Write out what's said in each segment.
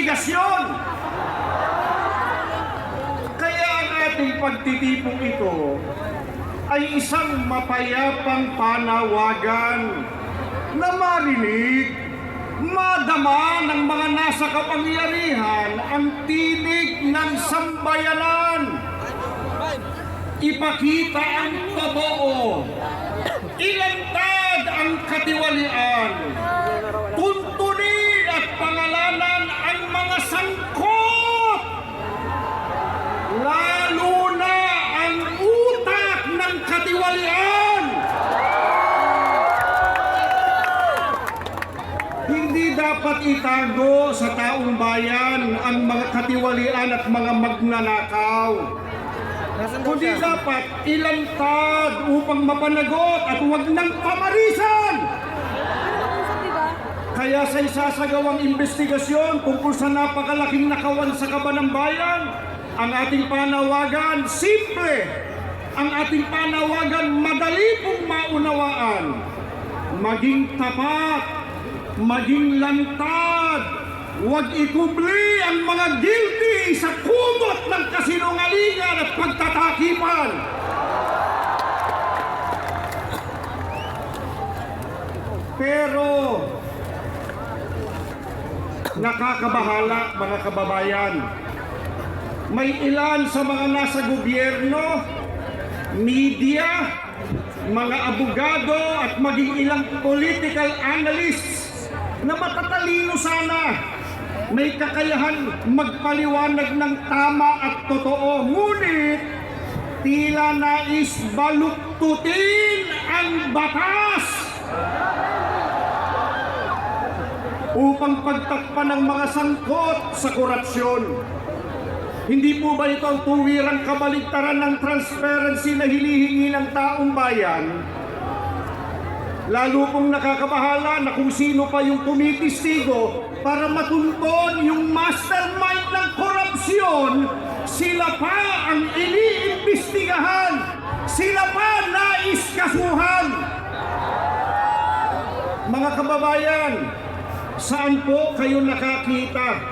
imbestigasyon. Kaya ang ating pagtitipong ito ay isang mapayapang panawagan na marinig, madama ng mga nasa kapangyarihan ang tinig ng sambayanan. Ipakita ang totoo, ilantad ang katiwalian, tuntunin at pangalanan ang mga sangkot, lalo na ang utak ng katiwalian. Hindi dapat itago sa taong bayan ang mga katiwalian at mga magnanakaw, kundi dapat ilantad upang mapanagot at huwag nang pamarisan. Kaya sa isasagawang investigasyon tungkol sa napakalaking nakawan sa kaban ng bayan, ang ating panawagan simple, ang ating panawagan madali pong maunawaan. Maging tapat, maging lantad, huwag ikubli ang mga guilty sa kumot ng kasinungalingan at pagtatakipan. Pero nakakabahala, mga kababayan. May ilan sa mga nasa gobyerno, media, mga abogado at maging ilang political analysts na matatalino sana, may kakayahan magpaliwanag ng tama at totoo, ngunit tila nais baluktutin ang batas upang pagtakpan ng mga sangkot sa korupsyon. Hindi po ba ito ang tuwirang kabaligtaran ng transparency na hinihingi ng taong bayan? Lalo pong nakakabahala na kung sino pa yung tumitistigo para matunton yung mastermind ng korupsyon, sila pa ang iniimbestigahan, sila pa nais kasuhan. Mga kababayan, saan po kayo nakakita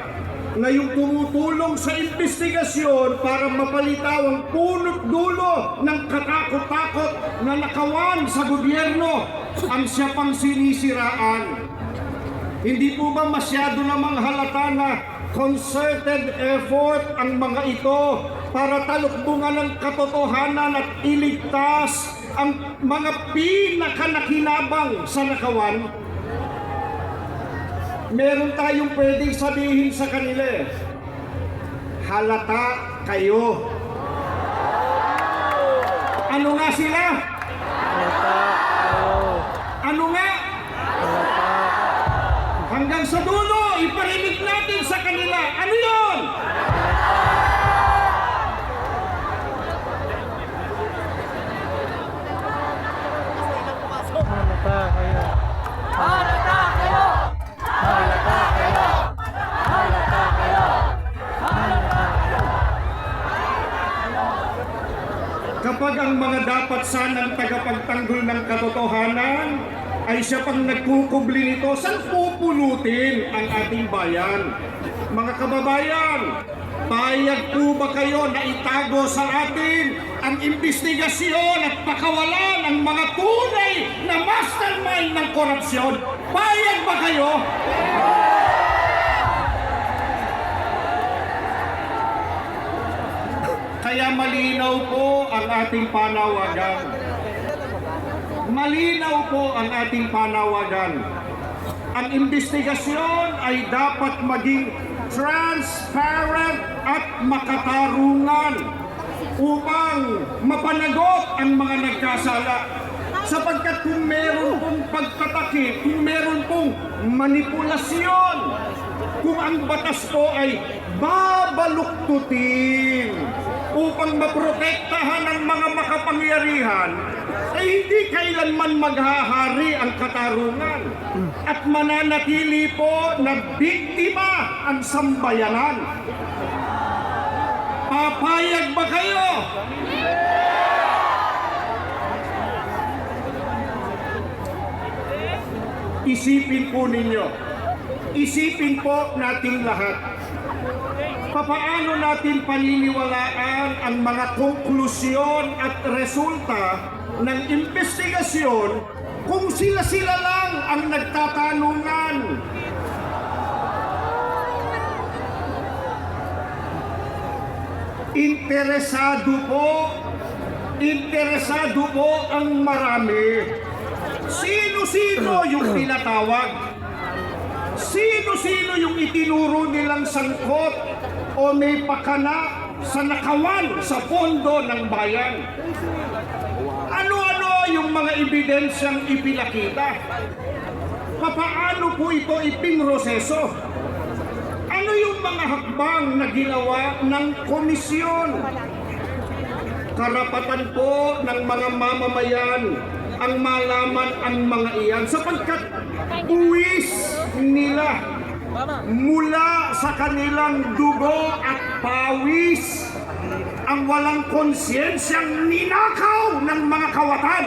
na yung tumutulong sa investigasyon para mapalitaw ang punot dulo ng katakot-takot na nakawan sa gobyerno ang siya pang sinisiraan? Hindi po ba masyado namang halata na concerted effort ang mga ito para talukbungan ng katotohanan at iligtas ang mga pinakanakinabang sa nakawan? Meron tayong pwedeng sabihin sa kanila, halata kayo. Ano nga sila? Ano nga? Hanggang sa dulo, iparinig natin sa kanila. Ano yun? Halata kayo. Halata kayo. Halata kayo. Halata kayo. Halata kayo. Kapag ang mga dapat sanang tagapagtanggol ng katotohanan ay siya pang nagkukubli nito, saan pupulutin ang ating bayan? Mga kababayan, payag po ba kayo na itago sa atin ang investigasyon at pakawalan ng mga tunay na mastermind ng korupsyon? Payag ba kayo? Kaya malinaw po ang ating panawagan. Malinaw po ang ating panawagan. Ang investigasyon ay dapat maging transparent at makatarungan upang mapanagot ang mga nagkasala. Sapagkat kung meron pong pagtatakip, kung meron pong manipulasyon, kung ang batas po ay babaluktutin upang maprotektahan ang mga makapangyarihan, ay hindi kailanman maghahari ang katarungan at mananatili po na biktima ang sambayanan. Papayag ba kayo? Isipin po ninyo, isipin po nating lahat. Papaano natin paniniwalaan ang mga konklusyon at resulta ng investigasyon kung sila-sila lang ang nagtatanungan? Interesado po ang marami. Sino-sino yung tinatawag? Sino-sino yung itinuro nilang sangkot o may pakana sa nakawan sa pondo ng bayan? Ano-ano yung mga ebidensyang ipinakita? Papaano po ito ipinroseso? Ano yung mga hakbang na ginawa ng komisyon? Karapatan po ng mga mamamayan ang malaman ang mga iyan sapagkat buwis nila mula sa kanilang dugo at pawis ang walang konsyensiyang ninakaw ng mga kawatan.